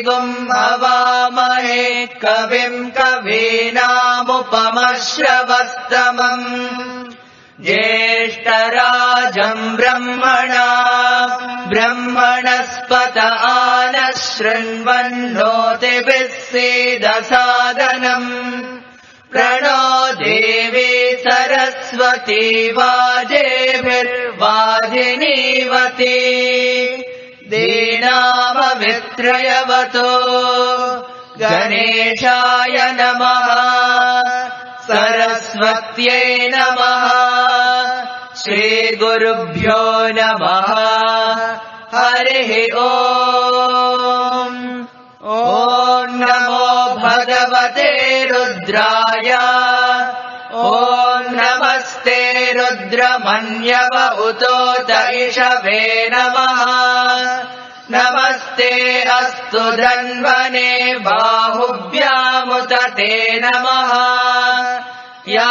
हवामहे कविम् कवीनामुपमश्रवस्तमम् ज्येष्ठराजम् ब्रह्मणस्पत आनः शृण्वन्नोतिभिः सीदसादनम् प्रणो देवी सरस्वती वाजेभिर्वाजिनीवती दीनामवित्रयवतो गणेशाय नमः सरस्वत्यै नमः श्रीगुरुभ्यो नमः हरिः ॐ नमो भगवते रुद्राय ॐ नमस्ते रुद्रमन्यव उतोत इषवे नमः नमस्ते अस्तु धन्वने बाहुभ्यामुत ते नमः या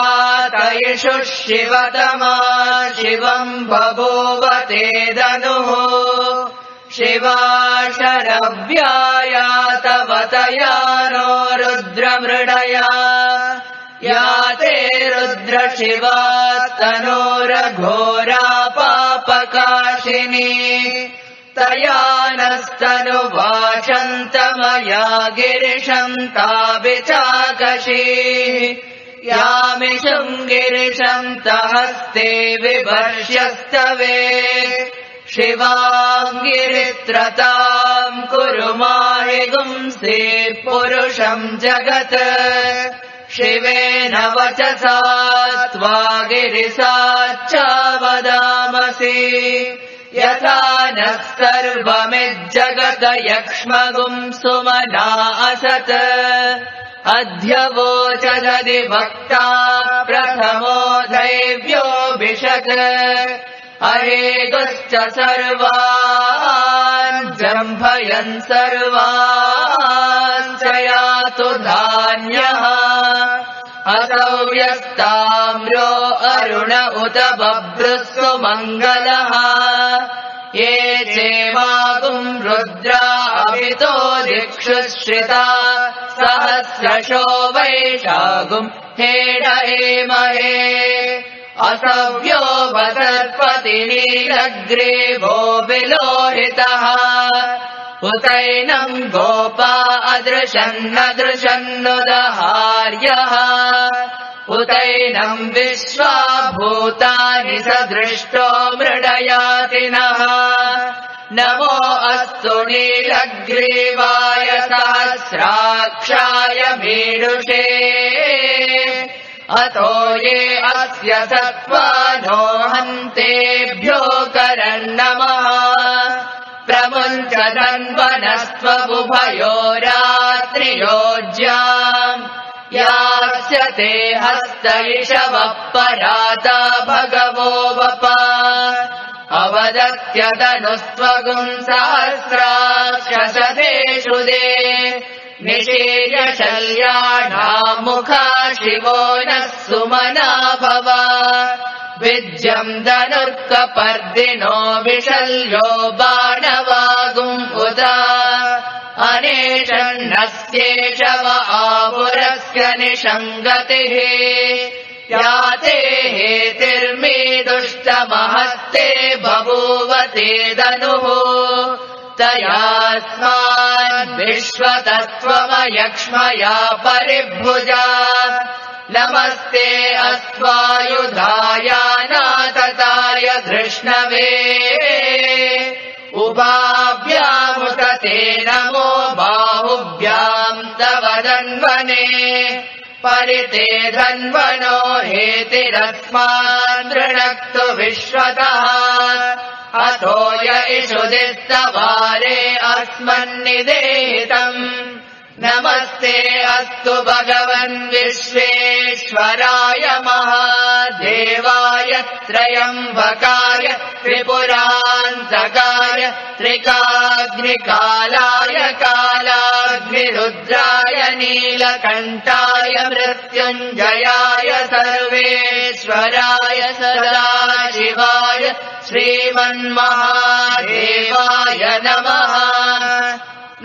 तयिषु शिवतमा शिवम् बभूव ते धनुः शिवा शरव्याया तव तया नो रुद्रमृडया या ते रुद्र शिवा तनोरघोरा पापकाशिनी तया नस्तनुवाचन्तमया गिरिशन्ताभिचाकशी यामिषम् गिरिशन्तहस्ते विवर्ष्यस्तवे शिवाङ्गिरित्रताम् कुरु माहिगुंसे पुरुषम् जगत् शिवेन वचसा त्वा गिरिसाच्चावदामसि यथा नः सर्वमिज्जगत यक्ष्मगुम् सुमना असत् अध्यवोचदधिवक्ता प्रथमो दैव्योऽभिषक् अरेगश्च सर्वान् जम्भयन् सर्वान् च यातु धान्यः असौ व्यस्ताम्रो अरुण उत बभ्रुः मङ्गलः ये चेमागुम् रुद्रा अभितो दिक्षु श्रिता सहस्रशो वैशागुम् हेड एमहे असव्यो वसर्पति नीलग्रीवो विलोहितः उतैनम् गोपा अदृशन्नदृशन्नुदहार्यः उतैनम् विश्वा भूतानि सदृष्टो मृडयाति नः नमो अस्तु नीलग्रीवाय सहस्राक्षाय मीडुषे अतो ये अस्य सत्त्वानो हन्तेभ्यो करन्नमः प्रमुञ्च धन्वनस्त्वबुभयो रात्रियोज्याम् यास्यते हस्त इषवः पराता भगवो वप अवदत्यदनुस्त्वगुम् सहस्राक्षसदेषु दे निशीर्य शल्याढाम् मुखा शिवो नः सुमना भव विज्यम् धनुर्कपर्दिनो विशल्यो बाणवागुम् उदा अनेशन्नस्येषव आहुरस्य निषङ्गतिः याते हेतिर्मीदुष्टमहस्ते बभूव ते धनुः तयास्माद्विश्वतत्त्वमयक्ष्मया परिभुजा नमस्ते अस्त्वायुधायानातताय धृष्णवे उभाभ्यामुत ते नमो बाहुभ्याम् तव धन्वने परिते धन्वनो हेतिरस्मान् दृणक्तु विश्वतः अतो य इषुदिस्तवारे अस्मन्निदेहितम् नमस्ते अस्तु भगवन् विश्वेश्वराय महादेवाय त्रयम्बकाय त्रिपुरान्तकाय त्रिकाग्निकालाय कालाग्निरुद्राय नीलकण्ठाय मृत्युञ्जयाय सर्वेश्वराय सदाशिवाय श्रीमन्महादेवाय नमः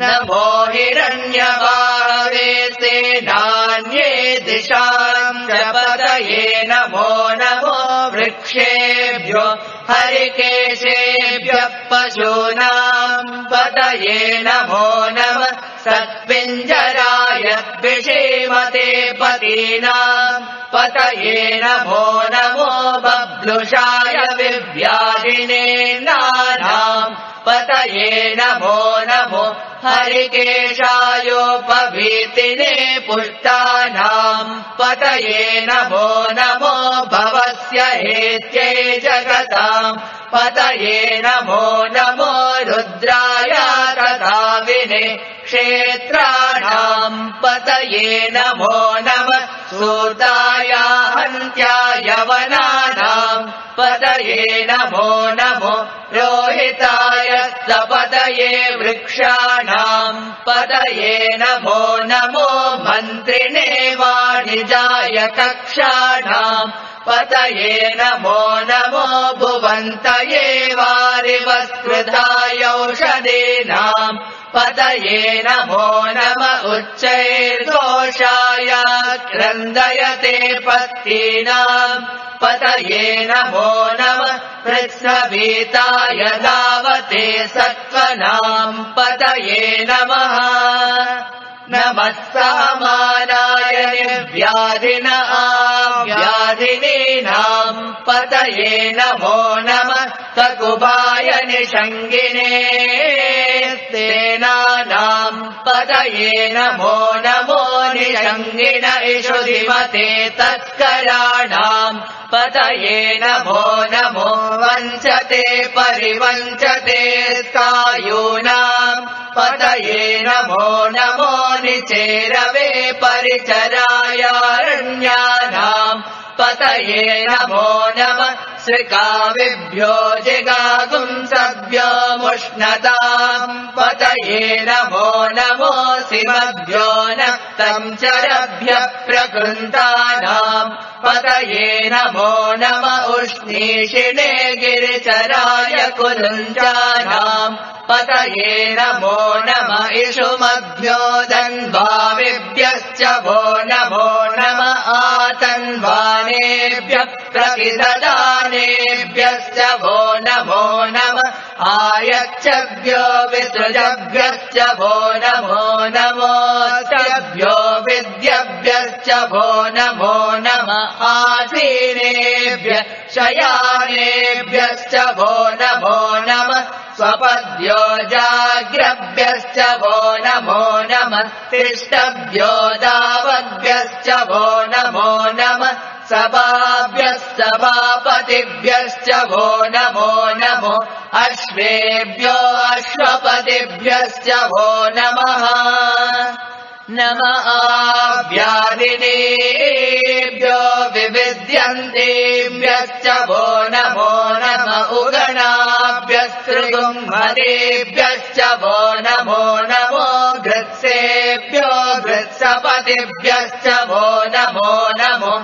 नमो हिरण्यबाहवे सेनान्ये दिशाम् च पतये नमो नमो वृक्षेभ्यो हरिकेशेभ्यः पशूनाम् पतये नमो नमः सत्पिञ्जराय द्विषीमते पतीनाम् पतये नमो नमो बब्लुषाय विव्याधिने नानाम् पतये नमो नमो हरिकेशायोपभीतिने पुष्टानाम् पतये नमो नमो भवस्य हेत्यै जगताम् पतये नमो नमो रुद्राय तथा विने क्षेत्राणाम् पतये नमो नमः सूताय हन्त्याय वनानाम् पतये नमो नमो रोहिताय सपतये वृक्षाणाम् पतये नमो नमो मन्त्रिणे वाणिजाय कक्षाणाम् पतये नमो नमो भुवन्तये वारिवस्कृताय औषधीनाम् पतये नमो नम उच्चैर्घोषाय क्रन्दयते पत्तीनाम् पतये नमो नमः पृच्छ्वीताय धावते सत्त्वनाम् पतये नमः नमः सामानाय निर्व्याधिन व्याधिनीनाम् पतये नमो नमः ककुभाय निषङ्गिने सेनानाम् पतये नमो नमो निषङ्गिन इषुधिमते तत्कराणाम् पतये नमो नमो वञ्चते परिवञ्चते स्थायूनाम् पतये नमो नमो निचेरवे परिचरायारण्यानाम् पतये नमो नमः श्रिकाविभ्यो जिगागुंसभ्यो मुष्णताम् पतये नमो नमो सिमभ्यो नक्तम् चरभ्यः प्रकृन्तानाम् पतये नमो नम उष्णीषिणे गिरिचराय कुरुञ्जानाम् पतये नमो नम इषुमभ्यो दन्वाविभ्यश्च वो नमो नम आतन्वानेभ्यः प्रतिददानेभ्यश्च वो नमो नम आयच्छभ्यो विसृजभ्यश्च वो नमो नमोऽस्तेभ्यो विद्यभ्यश्च वो नमो नम आसीनेभ्यः शयानेभ्यश्च वो नमो नमः स्वपद्यो जाग्रभ्यश्च वो नमो नमः तिष्ठभ्यो दावद्भ्यश्च वो नमो नमः सभाभ्यः सभापतिभ्यश्च वो नमो नमो अश्वेभ्यो अश्वपतिभ्यश्च वो नमः नम आव्याधिनेभ्यो विविद्यन्तेभ्यश्च वो नमो नम उगणाभ्यस्त्रिगुम्हदेभ्यश्च वो नमो नमो घृत्सेभ्यो घृत्सपतिभ्यश्च वो नमो नमो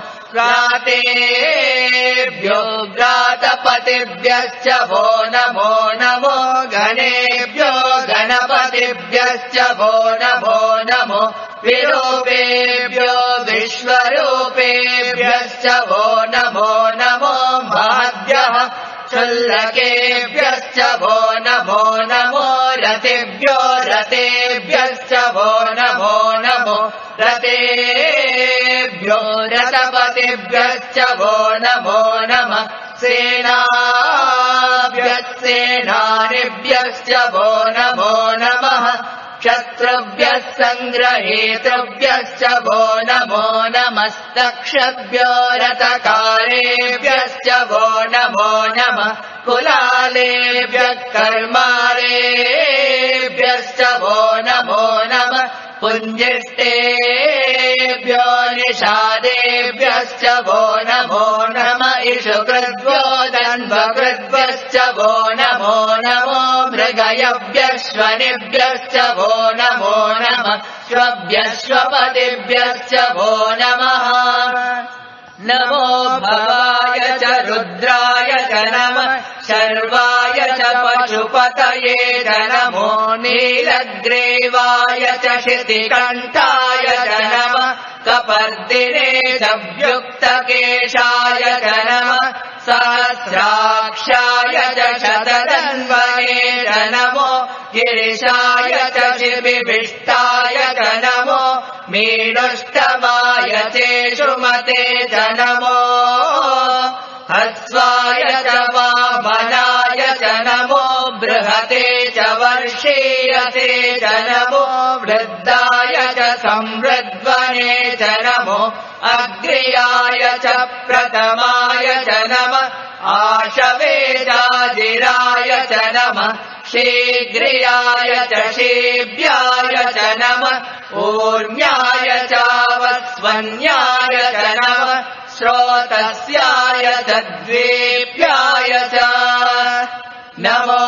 घ्रातेभ्यो घ्रातपतिभ्यश्च वो नमो नमो गणेभ्यो गणपतिभ्यश्च वो नमो नमो विरूपेभ्यो विश्वरूपेभ्यश्च वो नमो नमो महद्भ्यः क्षुल्लकेभ्यश्च वो नमो नमो रतेभ्यो रतेभ्यश्च वो नमो नमो रतेभ्यो रतपतिभ्यश्च वो नमो नमः सेनाभ्यः सेनानिभ्यश्च वो नमो नमः शत्रुभ्यः सङ्ग्रहेतृभ्यश्च वो नमो नमस्तक्षभ्यो रथकारेभ्यश्च वो नमो नमः कुलालेभ्यः कर्मारेभ्यश्च वो नमो नमः पुञ्जिष्टेभ्यो निषादेभ्यश्च वो नमो नमः इषुकृद्भ्यो दन्वकृद्भ्यश्च वो नमो नमो मृगयभ्यश्वनिभ्यश्च वो नमो नमः श्वभ्यश्वपतिभ्यश्च वो नमः नमो भवाय च रुद्राय च नमः शर्वाय च पशुपतये च नमो नीलग्रीवाय च शितिकण्ठाय च नमः कपर्दिने च व्युक्तकेशाय च नमः सहस्राक्षाय च शतधन्वने च नमो गिरिशाय च शिबिभिष्टाय च नमो मीनुष्टमाय चेषुमते च नमो हस्वाय च वामनाय च नमो बृहते च वर्षीयसे च नमो वृद्धाय च संवृद्वने च नमो अग्र्याय च प्रथमाय च नमः आशवेजाजिराय च नमः शीघ्रियाय च शीभ्याय च नमः ऊर्ण्याय च वस्वन्याय च नमः श्रोतस्याय च द्वेभ्याय च नमो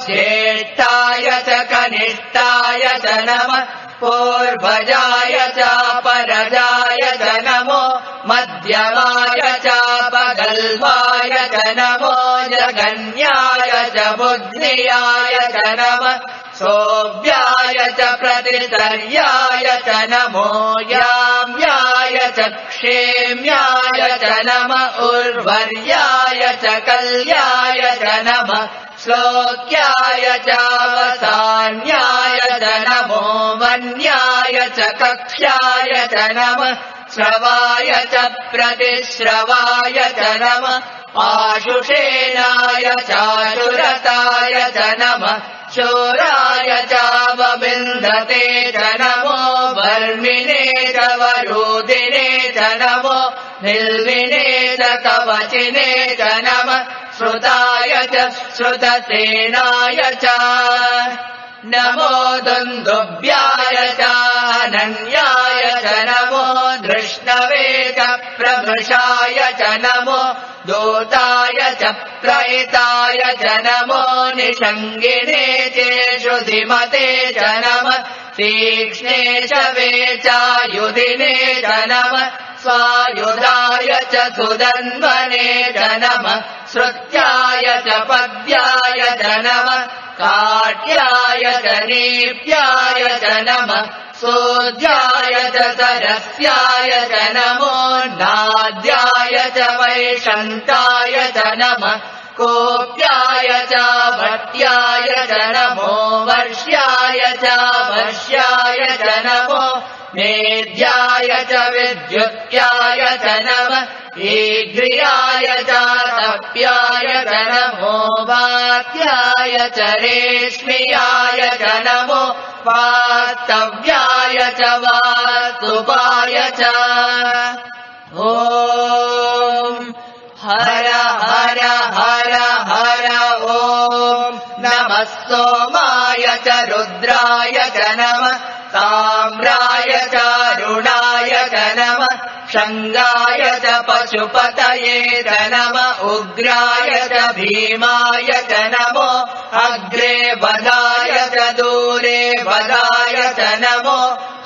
ज्येष्ठाय च कनिष्ठाय च नमः पूर्वजाय च परजाय च नमो मध्यमाय च पगल्भाय च नमो जगन्याय च बुद्ध्याय च नमः सोऽव्याय च प्रतिसर्याय च नमो याम्याय च क्षेम्याय च नमः उर्वर्याय च कल्याय च नमः श्लोक्याय च वसान्याय च नमो वन्याय च कक्ष्याय च नमः श्रवाय च प्रतिश्रवाय च नमः आशुषेणाय चाशुरताय च नमः शूराय चावबिन्धते च नमो वर्मिणे च वरूदिने च नमो निर्विने च कवचिने च नमः श्रुताय च श्रुतसेनाय च नमो दुन्दुभ्याय च अनन्याय च नमो धृष्णवे च प्रभृशाय च नमो दूताय च प्रयिताय च नमो निषङ्गिने चेषुधिमते च नमः तीक्ष्णे च वेचायुधिने च नमः स्वायुधाय च सुदन्वने च नमः श्रुत्याय च पद्याय च नमः काट्याय च नीप्याय च नमः सोऽध्याय च सरस्याय च नमो नाद्याय च वैशन्ताय च नमः कोप्याय च भट्याय च नमो वर्ष्याय च वर्ष्याय च नमो मेध्याय च विद्युत्याय च नमः ईघ्रियाय च तप्याय च नमो वात्याय च रेश्मियाय च नमो वास्तव्याय च वास्तुपाय च ॐ हर हर हर हर ॐ नमः सोमाय च रुद्राय च नमः ताम्राय च अरुणाय च नमः शङ्गाय च पशुपतये च नमः उग्राय च भीमाय च नमो अग्रे वधाय च दूरे वधाय च नमो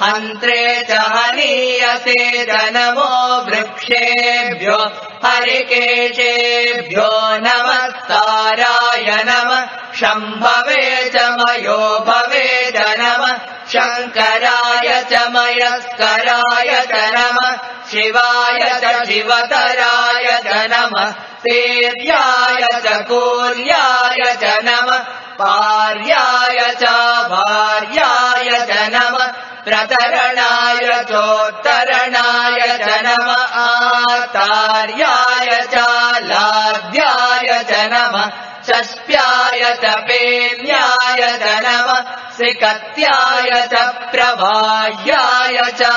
हन्त्रे च हनीयसे च नमो वृक्षेभ्यो हरिकेशेभ्यो नमस्काराय नमः शम्भवे च मयोभवे च नमः शङ्कराय च मयस्कराय च नमः शिवाय च शिवतराय च नमः सेव्याय च कूर्याय च नमः पार्याय च भार्याय च नमः प्रतरणाय चोत्तरणाय च नमः आतार्याय च लाभ्याय च नमः षष्ट्याय च पेन्याय च नमः सिकत्याय च प्रवाह्याय च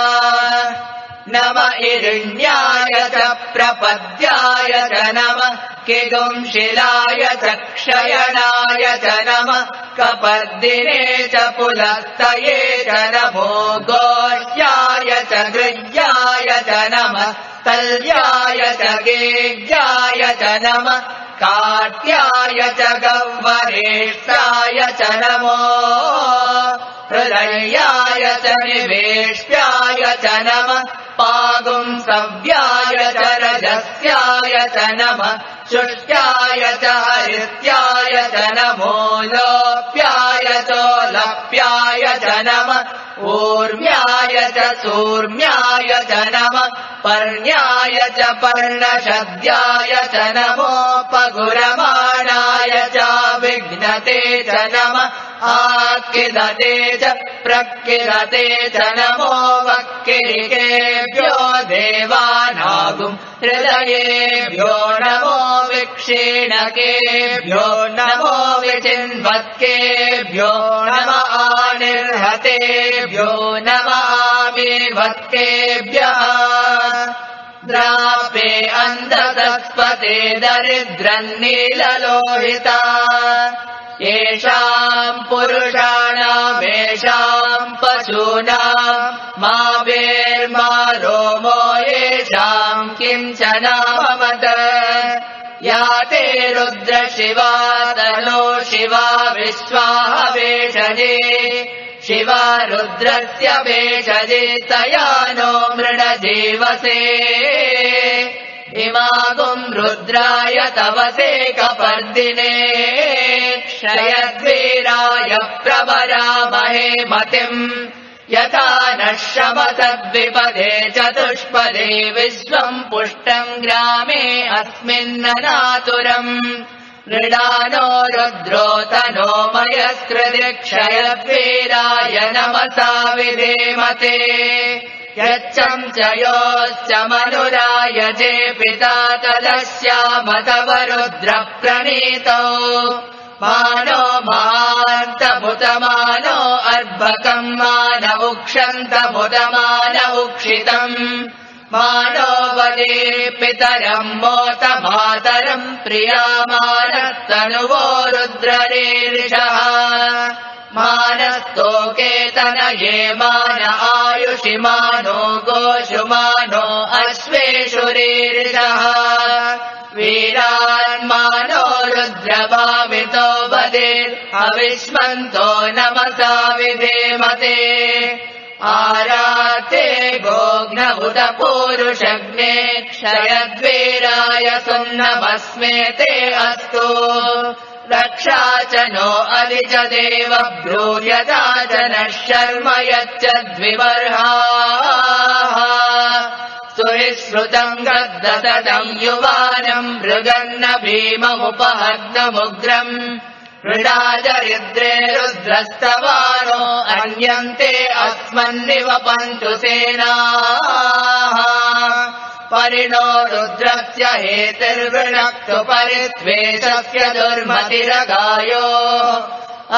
नमः इरिण्याय च प्रपद्याय च नमः किगुंशिलाय च क्षयणाय च नमः कपर्दिने च पुलस्तये च नमो गोष्याय च गृह्याय च नमः तल्याय च गेह्याय च नमः काट्याय च गह्वरेष्ठाय च नमो हृदयाय च निवेश्याय च नमः पागुंसव्याय च रजस्याय च नमः शुष्याय च हरित्याय च नमो लोप्याय कप्याय च नमः ऊर्म्याय च सूर्म्याय च नमः पर्ण्याय च पर्णशद्याय च नमोपगुरमाणाय च विघ्नते च नमः आकिदते च प्रकिदते च नमो वक्किरिकेभ्यो देवानागुं हृदयेभ्यो नमो विक्षीणकेभ्यो नमो विचिन्वत्केभ्यो नमः आनिर्हतेभ्यो नमः आमीर्भत्केभ्यः द्रापे अन्धतस्पते दरिद्रन्नीललोहिता येषाम् पुरुषाणामेषाम् पशूनाम् मा वेर्मा रोमो येषाम् किञ्चनाममत या ते रुद्र शिवा तनो शिवा विश्वाहवेशजे शिवा रुद्रस्य वेशजे तया नो मृडजीवसे इमागुं रुद्राय तवसे कपर्दिने क्षयद्वीराय प्रवरामहे मतिम् यथा नः शमतद्विपदे चतुष्पदे विश्वम् पुष्टम् ग्रामे अस्मिन्ननातुरम् मृडानो रुद्रो तनो मयस्कृति क्षयद्वीराय नमसा विधेमते यच्चं च योश्च मनुराय जे पिता तदस्यामतवरुद्र प्रणीतो मानो महान्तमुतमानो अर्भकम् मान उक्षन्तमुतमान उक्षितम् मानो वदे पितरम् मोत मातरम् प्रियामानस्तनुवो रुद्ररीरिषः मानस्तोकेतनये मान आयुषि मानो गोषु मानो अश्वेषु रीरिषः वीरान्मानो रुद्रभावितो वदेत् अविष्मन्तो नमसा विधेमते आराते गोघ्नभुत पूरुषग्ने क्षयद्वीराय सुन्नमस्मे ते अस्तु रक्षा च नो अधि च देव ब्रूयता च नः शर्म यच्च द्विवर्हाः सुविश्रुतम् गद्दतम् युवानम् मृगन्न भीममुपहग्नमुग्रम् मृडाजरिद्रे रुद्रस्तवानो अन्यन्ते अस्मन्निवपन्तु सेनाः परिणो रुद्रस्य हेतिर्वृणक्तु परित्वेषस्य दुर्मतिरगायो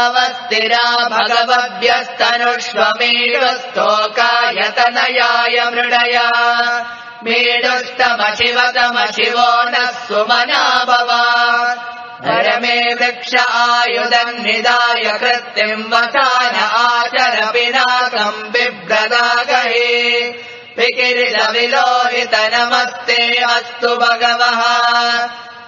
अवस्थिरा भगवद्भ्यस्तनुष्वमेढुस्तोकायतनयाय मृडया मेढुस्तमशिवतमशिवो नः सुमना भवात् धरमे वृक्ष आयुधम् निदाय कृत्तिम् वसान आचर पिनाकम् बिभ्रदागहे विकिरिलविलोहित नमस्ते अस्तु भगवः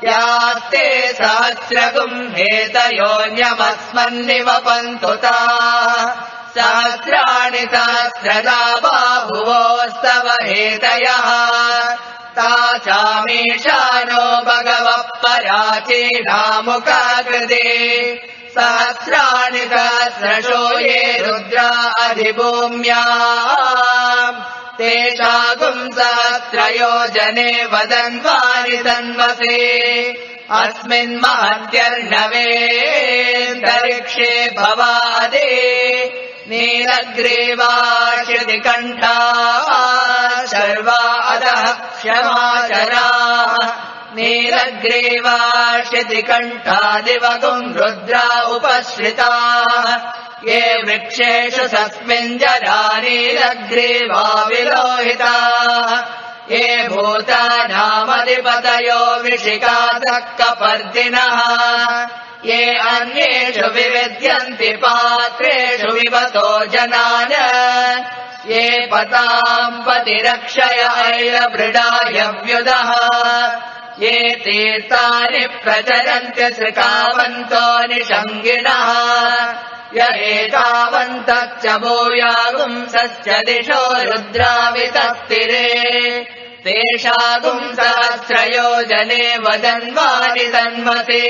यास्ते सहस्रगुम् हेतयोऽन्यमस्मन्निवपन्तु ताः सहस्राणि सहस्रदा बाहुवोस्तव हेतयः तासामीशानो भगवः पराचीनामुखाकृते सहस्राणि सहस्रशो ये रुद्रा अधिभूम्याम् तेषागुम् सहस्रयोजने वदन्वानि तन्वसे अस्मिन् महत्यर्णवेऽन्तरिक्षे भवादे नीलग्रीवाशितिकण्ठा शर्वा अधः क्षमाचराः नीलग्रीवाशितिकण्ठा दिवगुम् रुद्रा उपश्रिताः ये वृक्षेषु सस्मिञ्जरा नीलग्रीवा विलोहिताः ये भूतानामधिपतयो वृषिकासः कपर्दिनः ये अन्येषु विविद्यन्ति पात्रेषु विवतो जनान् ये पताम् पतिरक्षय ऐलभृडायव्युदः ये तीर्थानि प्रचरन्ति सृकावन्तो निषङ्गिणः य एतावन्तश्च भूयागुंसश्च दिशो रुद्रावितस्तिरे तेषागुम् सहस्रयोजने वदन्वानि तन्मते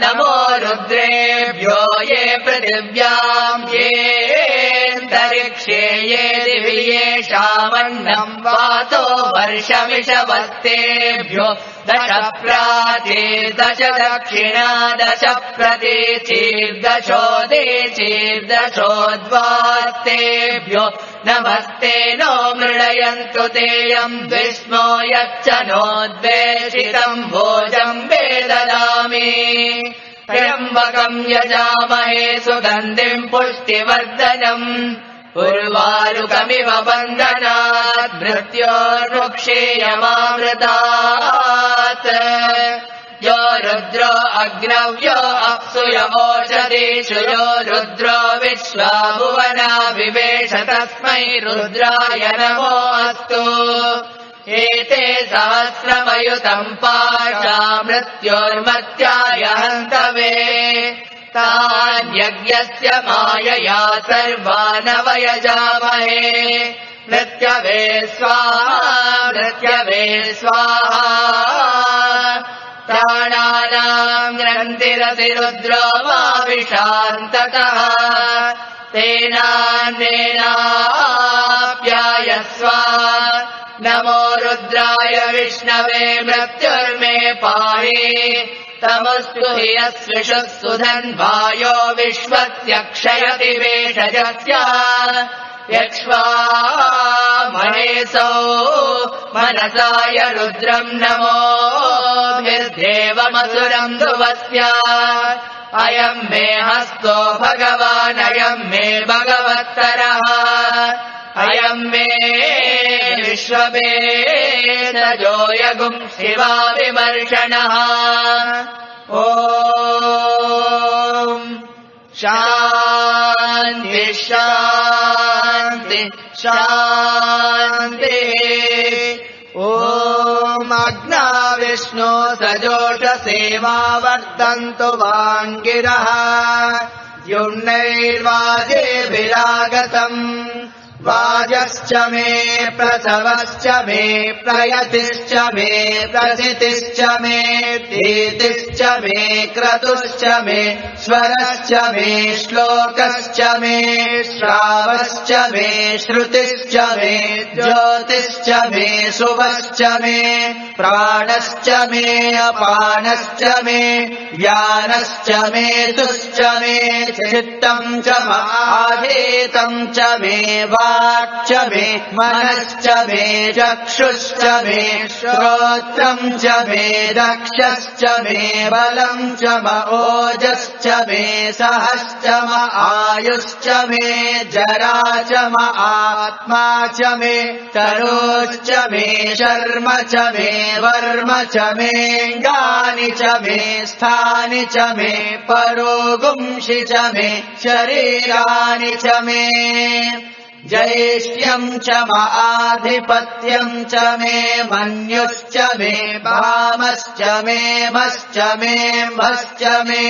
नमो रुद्रेभ्यो ये पृथिव्याम् येऽन्तरिक्षे ये दिवि येषामन्नम् वातो वर्षमिषवस्तेभ्यो दश प्राचीर्दश दक्षिणा दश प्रतीचीर्दशोदीचीर्दशोद्वास्तेभ्यो नमस्ते नो मृडयन्तु तेयम् विष्णो यच्च नोद्वेषितम् भोजम् वेददामि त्र्यम्बकम् यजामहे सुगन्धिम् पुष्टिवर्धनम् उर्वारुकमिव बन्धनात् मृत्योर्मुक्षीयमामृतात् यो रुद्रो अग्नव्यो अप्सु यवोषधीषु यो रुद्रो विश्वा भुवना विवेश तस्मै रुद्राय नमोऽस्तु एते सहस्रमयुतम् पाशा मृत्योर्मत्याय हन्तवे तान्यज्ञस्य मायया सर्वानवयजामहे मृत्यवे स्वाहा प्राणानाम् ग्रन्थिरसि रुद्रो माविशान्ततः तेनान्नेनाप्यायस्व नमो रुद्राय विष्णवे मृत्युर्मे पाहि तमस्तु हि यस्विषुः सुधन्वायो विश्वस्य क्षयति वेषजस्य यक्ष्वा महेशो मनसाय रुद्रम् नमोभिर्देवमसुरम् ध्रुवस्य अयम् मे हस्तो भगवान् अयम् मे भगवत्तरः अयम् मे विश्ववेदजो यगुम् शिवा विमर्शनः ॐ शान्ति शान्ति शान्तिः ॐ अग्ना विष्णो सजोषसेवा वर्तन्तु वाङ्गिरः युम्नैर्वाजेभिरागतम् वाजश्च मे प्रसवश्च मे प्रयतिश्च मे प्रसितिश्च मे दीतिश्च मे क्रतुश्च मे स्वरश्च मे श्लोकश्च मे श्रावश्च मे श्रुतिश्च मे ज्योतिश्च मे शुभश्च मे प्राणश्च मे अपानश्च मे ज्ञानश्च मे तुश्च मे चित्तम् च माधेतम् च मे वाक् च मे मनश्च मे चक्षुश्च मे श्रोत्रम् च मे दक्षश्च मे बलम् च म ओजश्च मे सहश्च म आयुश्च मे जरा च म आत्मा च मे तनोश्च मे शर्म च मे वर्म च मे गानि च मे स्थानि च मे परोगुंषि च मे शरीराणि च मे जैष्ठ्यम् च म आधिपत्यम् च मे मन्युश्च मे भामश्च मे मश्च मे भश्च मे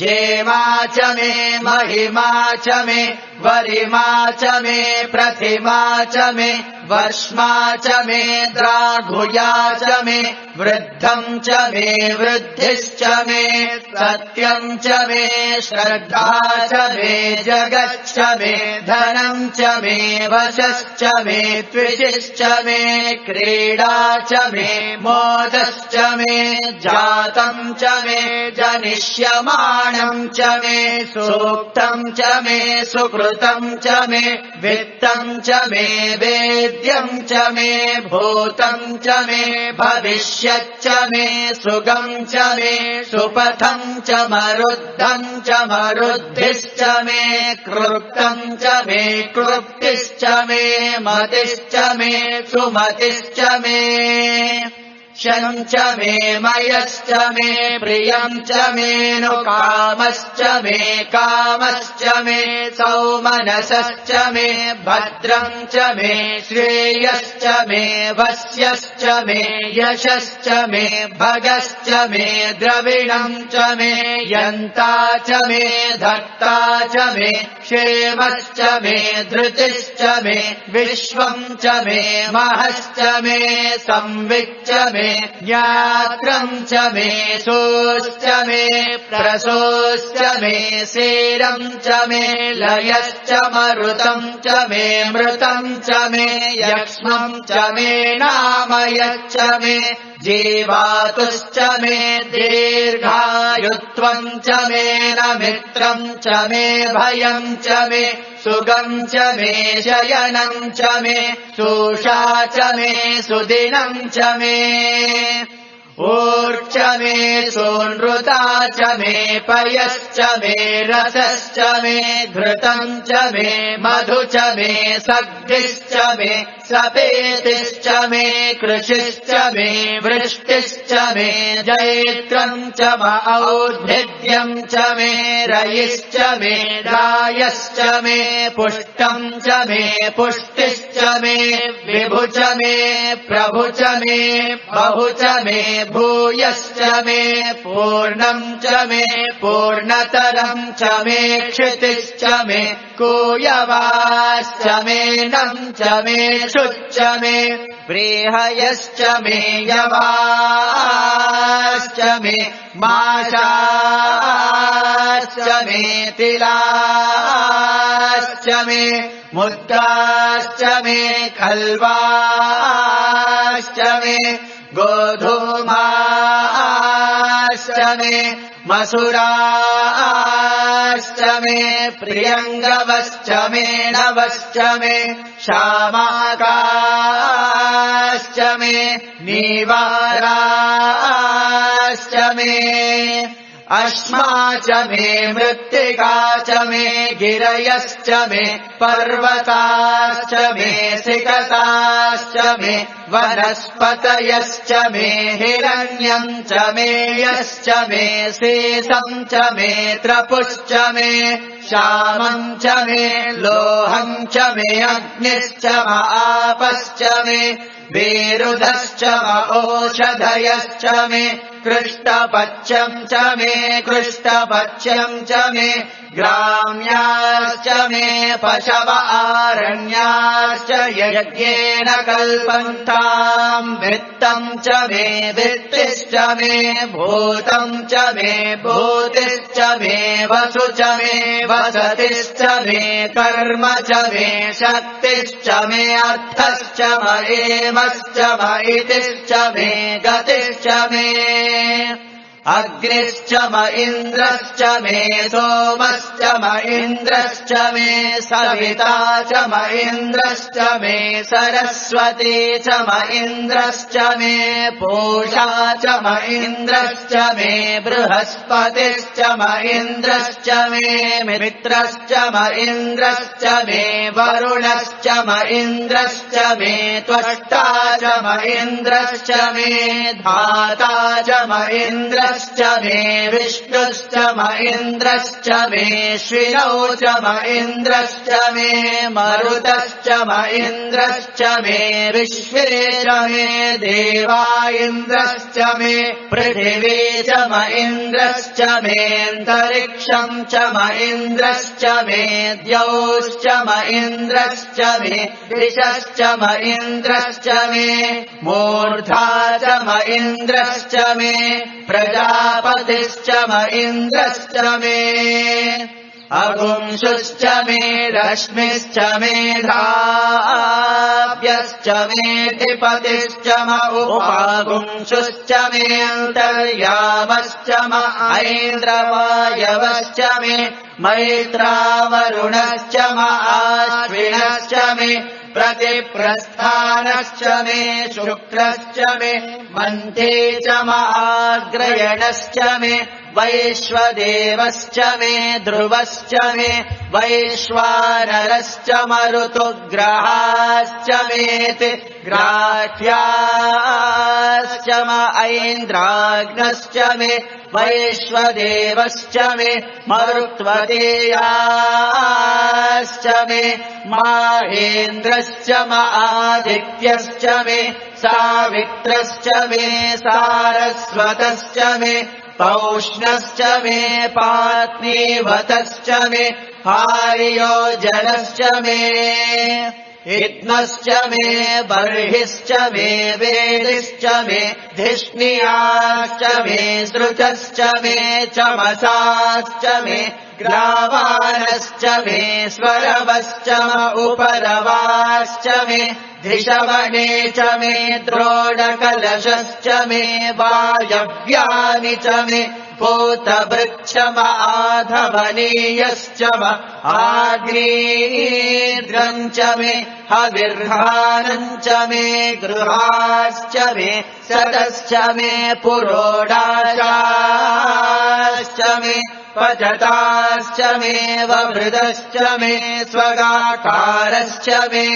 जेमा च मे महिमा च मे वरिमा च मे प्रतिमा च मे वर्ष्मा च मे द्राघुया च मे वृद्धम् च मे वृद्धिश्च मे सत्यम् च मे श्रद्धा च मे जगच्च मे धनम् च मे वशश्च मे त्विषिश्च मे क्रीडा च मे मोदश्च मे जातम् च मे जनिष्यमाणम् च मे सूक्तम् च मे सुकृतम् च मे वित्तम् च मे वेद्यम् च मे भूतम् च मे भविष्यच्च मे सुगम् च मे सुपथम् च मरुद्धम् च मरुद्धिश्च मे कृप्तम् च मे कृप्तिश्च मे मतिश्च मे सुमतिश्च मे शं च मे मयश्च मे प्रियं च मेनु कामश्च मे कामश्च मे सौमनसश्च मे भद्रं च मे श्रेयश्च मे वस्यश्च मे यशश्च मे भगश्च मे द्रविणं च मे यन्ता च मे धर्ता च मे क्षेमश्च मे धृतिश्च मे विश्वं च मे महश्च मे संविच्च मे ज्ञात्रं च मे सोश्च मे प्रसोश्च मे सेरं च मे लयश्च मरुतं च मे मृतं च मे यक्ष्मं च मे नामयश्च मे जीवातुश्च मे दीर्घायुत्वं च मे न मित्रं च मे भयं च मे सुगं च मे शयनं च मे सुषा च मे सुदिनं च मे ऊर्च मे सोनृता च मे पयश्च मे रसश्च मे घृतं च मे मधु च मे सग्धिश्च मे सपेतिश्च मे कृषिश्च मे वृष्टिश्च मे जैत्रं च और्भिद्यं च मे रयिश्च मे रायश्च मे पुष्टं च मे पुष्टिश्च मे विभु च मे प्रभु च मे बहु च मे भूयश्च मे पूर्णं च मे पूर्णतरं च मे क्षितिश्च मे कूयवाश्च मे नं च मे शुच्च मे व्रीहयश्च मे यवाश्च मे माशाश्च मे तिलाश्च मे मुद्गाश्च मे खल्वाश्च मे गोधूमाश्च मे मसुराश्च मे प्रियङ्गवश्च मे नवश्च मे शामाकाश्च मे नीवाराश्च मे अश्मा च मे मृत्तिका च मे गिरयश्च मे पर्वताश्च मे सिकताश्च मे वनस्पतयश्च मे हिरण्यं च मे यश्च मे शेषं च मे त्रपुश्च मे श्यामं च मे लोहं च मे अग्निश्च आपश्च मे विरुधश्च ओषधयश्च मे कृष्णपक्षं च मे कृष्णपक्षं च मे ग्राम्याश्च मे पशव आरण्याश्च यज्ञेन कल्पन्ताम् वित्तं च मे वित्तिश्च मे भूतं च मे भूतिश्च मे वसु च मे वसतिश्च मे कर्म च मे शक्तिश्च मे अर्थश्च मयेमश्च मयितिश्च मे गतिश्च मे अग्निश्च म इन्द्रश्च मे सोमश्च म इन्द्रश्च मे सविता च म इन्द्रश्च मे सरस्वती च म इन्द्रश्च मे पूषा च म इन्द्रश्च मे बृहस्पतिश्च म इन्द्रश्च मे मित्रश्च म इन्द्रश्च मे वरुणश्च म इन्द्रश्च मे त्वष्टा च म इन्द्रश्च मे धाता च म इन्द्रश्च मे विष्णुश्च म इन्द्रश्च मे श्विनौ च म इन्द्रश्च मे मरुतश्च म इन्द्रश्च मे विश्वे च मे देवा इन्द्रश्च मे पृथिवी च म इन्द्रश्च मेऽन्तरिक्षं च म इन्द्रश्च मे द्यौश्च म इन्द्रश्च मे दिशश्च म इन्द्रश्च मे मूर्धा च म इन्द्रश्च मे प्रजापतिश्च म इन्द्रश्च मे अगुंशुश्च मे रश्मिश्च मे धाव्यश्च मे धिपतिश्च म उपागुंशुश्च मे अन्तर्यामश्च म ऐन्द्रवायवश्च मे मैत्रावरुणश्च म आश्विनश्च मे प्रतिप्रस्थानश्च मे शुक्रश्च मे मन्थे च म आग्रयणश्च मे वैश्वदेवश्च मे ध्रुवश्च मे वैश्वानरश्च मरुतुग्रहाश्च मेति ग्राह्याश्च म ऐन्द्राग्नश्च मे वैश्वदेवश्च मे मरुत्वदेयाश्च मे माहेन्द्रश्च म आदित्यश्च मे सावित्रश्च मे सारस्वतश्च मे पौष्णश्च मे पात्नीवतश्च मे हार्योजनश्च मे इत्मश्च मे बर्हिश्च मे वेदिश्च मे धिष्णियाश्च मे सृचश्च मे चमसाश्च मे ग्रावानश्च मे स्वरवश्च म उपरवाश्च मे धिषवणे च मे द्रोणकलशश्च मे वायव्यानि च मे भूतभृक्षम आधवनीयश्च म आग्नेयद्रम् च मे हविर्धानम् च मे गृहाश्च मे सदश्च मे पुरोडाशाश्च मे पचताश्च मे ववृदश्च मे स्वगाकारश्च मे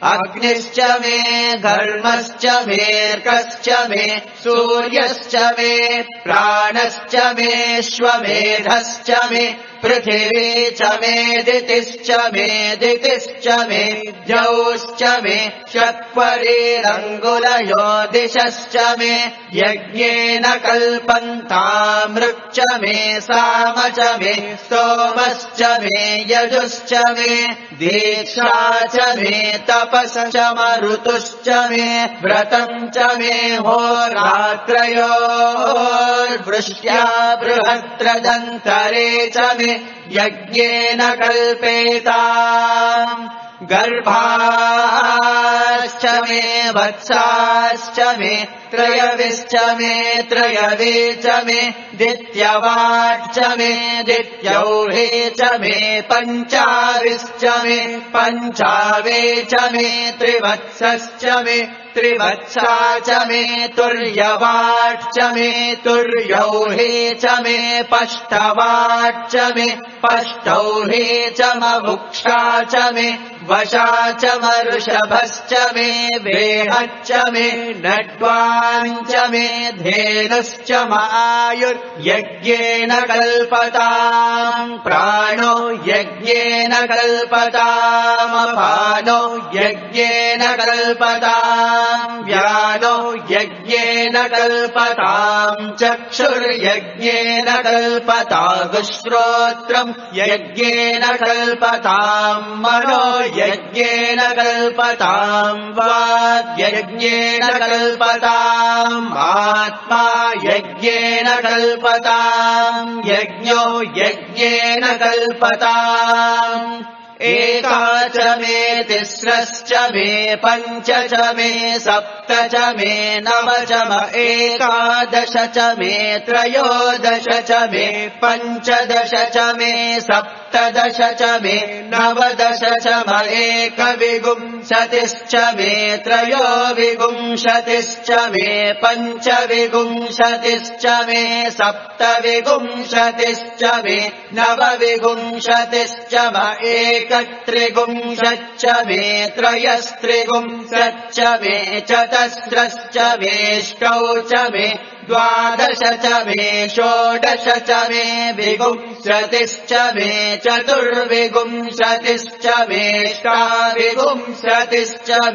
अग्निश्च मे घर्मश्च मेऽर्कश्च मे सूर्यश्च मे प्राणश्च मे श्वमेधश्च मे पृथिवी च मे दितिश्च मे दितिश्च मे द्यौश्च मे शक्वरीरङ्गुलयो दिशश्च मे यज्ञेन कल्पन्तामृक् च मे साम च मे स्तोमश्च मे यजुश्च मे दीक्षा च मे तपश्च मरुतुश्च मे व्रतम् च मे होरात्रयोर्वृष्ट्या बृहद्रदन्तरे च मे यज्ञेन कल्पेताम् गर्भाश्च मे वत्साश्च मे त्रयविश्च मे त्रयवे च मे दित्यवाच्च मे दित्यौहे च मे पञ्चाविश्च मे पञ्चावे च मे त्रिवत्सश्च मे त्रिवत्सा च मे तुर्यवाच्च मे तुर्यौहे च मे पष्टवाच्च मे पष्टौहे च मवुक्षा च मे वशा च मऋषभश्च मे वेहच्च मे नड्वाञ्च मे धेनुश्च मायुर्यज्ञेन कल्पताम् प्राणो यज्ञेन कल्पतामपानो यज्ञेन कल्पताम् व्यानो यज्ञेन कल्पताम् चक्षुर्यज्ञेन कल्पतागुश्रोत्रम् यज्ञेन कल्पताम् मनो यज्ञेन कल्पताम् वाग्यज्ञेन कल्पताम् आत्मा यज्ञेन कल्पताम् यज्ञो यज्ञेन कल्पताम् एका च मे तिस्रश्च मे पञ्च च मे सप्त च मे नव च म एकादश च मे त्रयोदश च मे पञ्चदश च मे सप्तदश च मे नवदश च म एकविंशतिश्च मे त्रयोविंशतिश्च मे पञ्चविंशतिश्च मे सप्तविंशतिश्च मे नवविंशतिश्च म एकत्रिंशच्च मे त्रयस्त्रिंशच्च मे चतस्रश्च मेष्टौ च मे द्वादश च मे षोडश च मे विंशतिश्च मे चतुर्विंशतिश्च मेष्टाविंशतिश्च